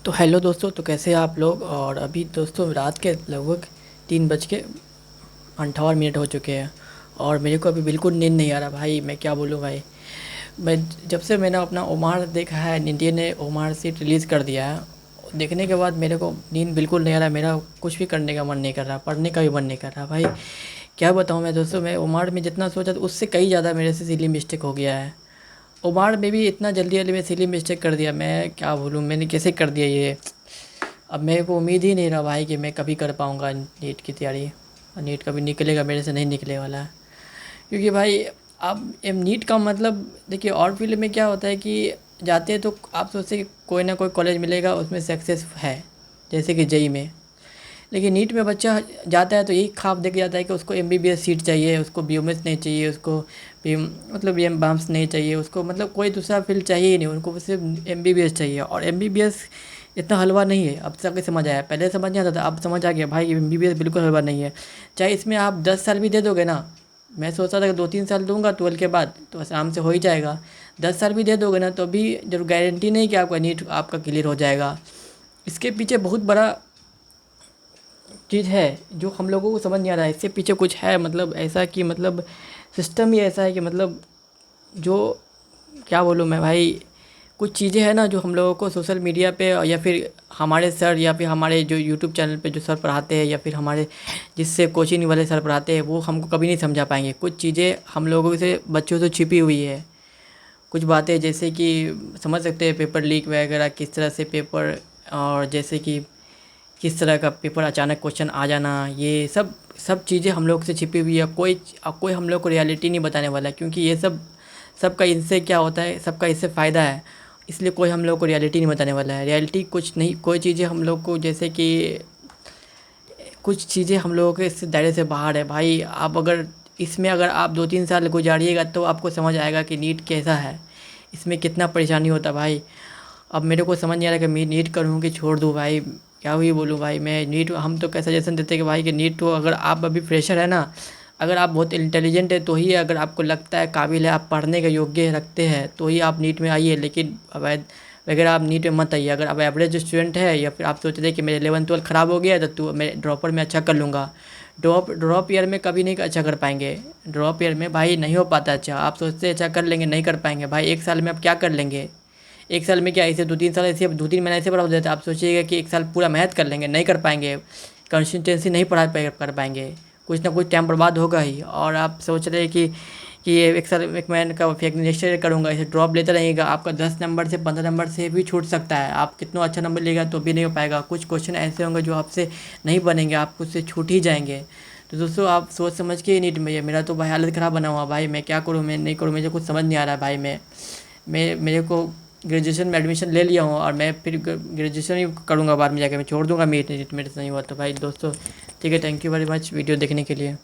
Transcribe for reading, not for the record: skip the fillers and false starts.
तो हेलो दोस्तों, तो कैसे हैं आप लोग। और अभी दोस्तों रात के लगभग 3:58 हो चुके हैं और मेरे को अभी बिल्कुल नींद नहीं आ रहा भाई। मैं क्या बोलूँ भाई। मैं जब से मैंने अपना ओमार देखा है, इंडिया ने ओमार सीट रिलीज़ कर दिया है, देखने के बाद मेरे को नींद बिल्कुल नहीं आ रहा। मेरा कुछ भी करने का मन नहीं कर रहा, पढ़ने का भी मन नहीं कर रहा भाई। क्या बताऊँ मैं दोस्तों, मैं ओमार में जितना सोचा था उससे कई ज़्यादा मेरे से सिली मिस्टेक हो गया है। ओमार में भी इतना जल्दी जल्दी में सिली मिस्टेक कर दिया। मैं क्या बोलूँ, मैंने कैसे कर दिया ये। अब मेरे को उम्मीद ही नहीं रहा भाई कि मैं कभी कर पाऊँगा नीट की तैयारी। और नीट कभी निकलेगा मेरे से, नहीं निकलने वाला है। क्योंकि भाई अब नीट का मतलब देखिए, और फील्ड में क्या होता है कि जाते हैं तो आप सोचते हैं कि कोई ना कोई कॉलेज मिलेगा उसमें सक्सेस है, जैसे कि जेई में। लेकिन नीट में बच्चा जाता है तो यही ख्वाब देख जाता है कि उसको एमबीबीएस सीट चाहिए, उसको बीएमएस नहीं चाहिए, उसको बी मतलब बी एम बाम्स नहीं चाहिए, उसको मतलब कोई दूसरा फील्ड चाहिए ही नहीं, उनको सिर्फ एमबीबीएस चाहिए। और एमबीबीएस इतना हलवा नहीं है, अब तक समझ आया। पहले समझ नहीं आता था, अब समझ आ गया भाई एमबीबीएस बिल्कुल हलवा नहीं है। चाहे इसमें आप 10 साल भी दे दोगे ना, मैं सोचता था कि 2-3 साल दूंगा 12 के बाद तो आराम से हो ही जाएगा। 10 साल भी दे दोगे ना तो भी जरूर गारंटी नहीं कि आपका नीट आपका क्लियर हो जाएगा। इसके पीछे बहुत बड़ा चीज़ है जो हम लोगों को समझ नहीं आ रहा है। इसके पीछे कुछ है, मतलब ऐसा कि मतलब सिस्टम ही ऐसा है कि मतलब जो क्या बोलूँ मैं भाई। कुछ चीज़ें हैं ना जो हम लोगों को सोशल मीडिया पे या फिर हमारे सर या फिर हमारे जो यूट्यूब चैनल पे जो सर पढ़ाते हैं या फिर हमारे जिससे कोचिंग वाले सर पढ़ाते हैं वो हमको कभी नहीं समझा पाएंगे। कुछ चीज़ें हम लोगों से बच्चों से छिपी हुई है। कुछ बातें जैसे कि समझ सकते हैं पेपर लीक वगैरह किस तरह से पेपर, और जैसे कि किस तरह का पेपर अचानक क्वेश्चन आ जाना, ये सब सब चीज़ें हम लोग से छिपी हुई है। कोई हम लोग को रियलिटी नहीं बताने वाला है, क्योंकि ये सब सबका इनसे क्या होता है, सबका इससे फ़ायदा है। इसलिए कोई हम लोग को रियलिटी नहीं बताने वाला है। रियलिटी कुछ नहीं, कोई चीज़ें हम लोग को जैसे कि कुछ चीज़ें हम लोगों के इस दायरे से बाहर है भाई। आप अगर इसमें अगर आप 2-3 साल गुजारिएगा तो आपको समझ आएगा कि नीट कैसा है, इसमें कितना परेशानी होता है भाई। अब मेरे को समझ नहीं आ रहा कि मैं नीट करूँ कि छोड़ दूँ भाई। क्या ही बोलूँ भाई मैं। नीट हम तो क्या सजेशन देते हैं कि भाई कि नीट तो अगर आप अभी फ्रेशर है ना, अगर आप बहुत इंटेलिजेंट है तो ही, अगर आपको लगता है काबिल है, आप पढ़ने के योग्य रखते हैं तो ही आप नीट में आइए। लेकिन अब वगैरह आप नीट में मत आइए। अगर आप एवरेज स्टूडेंट है या फिर आप सोचते थे कि मेरे 11-12 ख़राब हो गया तो मैं ड्रॉपर में अच्छा कर लूँगा, ड्रॉप ईयर में कभी नहीं अच्छा कर पाएंगे। ड्रॉप ईयर में भाई नहीं हो पाता अच्छा। आप सोचते अच्छा कर लेंगे, नहीं कर पाएंगे भाई। एक साल में आप क्या कर लेंगे। एक साल में क्या, ऐसे 2-3 साल ऐसे 2-3 महीने ऐसे पढ़ा देते, आप सोचिएगा कि एक साल पूरा मेहनत कर लेंगे, नहीं कर पाएंगे। कंसिस्टेंसी नहीं कर पाएंगे, कुछ ना कुछ टाइम बर्बाद होगा ही। और आप सोच रहे हैं कि ये एक साल एक महीने का फिर नेक्स्ट ईयर करूँगा, ऐसे ड्रॉप लेते रहिएगा, आपका 10 नंबर से 15 नंबर से भी छूट सकता है। आप कितना अच्छा नंबर लेगा तो भी नहीं हो पाएगा। कुछ क्वेश्चन ऐसे होंगे जो आपसे नहीं बनेंगे, आप उससे छूट ही जाएंगे। तो दोस्तों आप सोच समझ के नीट में, मेरा तो भाई हालत ख़राब बना हुआ भाई। मैं क्या करूँ, मैं नहीं करूँ, मुझे कुछ समझ नहीं आ रहा भाई। मैं मेरे को ग्रेजुएशन में एडमिशन ले लिया हूँ और मैं फिर ग्रेजुएशन ही करूँगा बाद में जाकर। मैं छोड़ दूँगा नीट, नीट मेरे से नहीं हुआ तो भाई। दोस्तों ठीक है, thank you very much video देखने के लिए।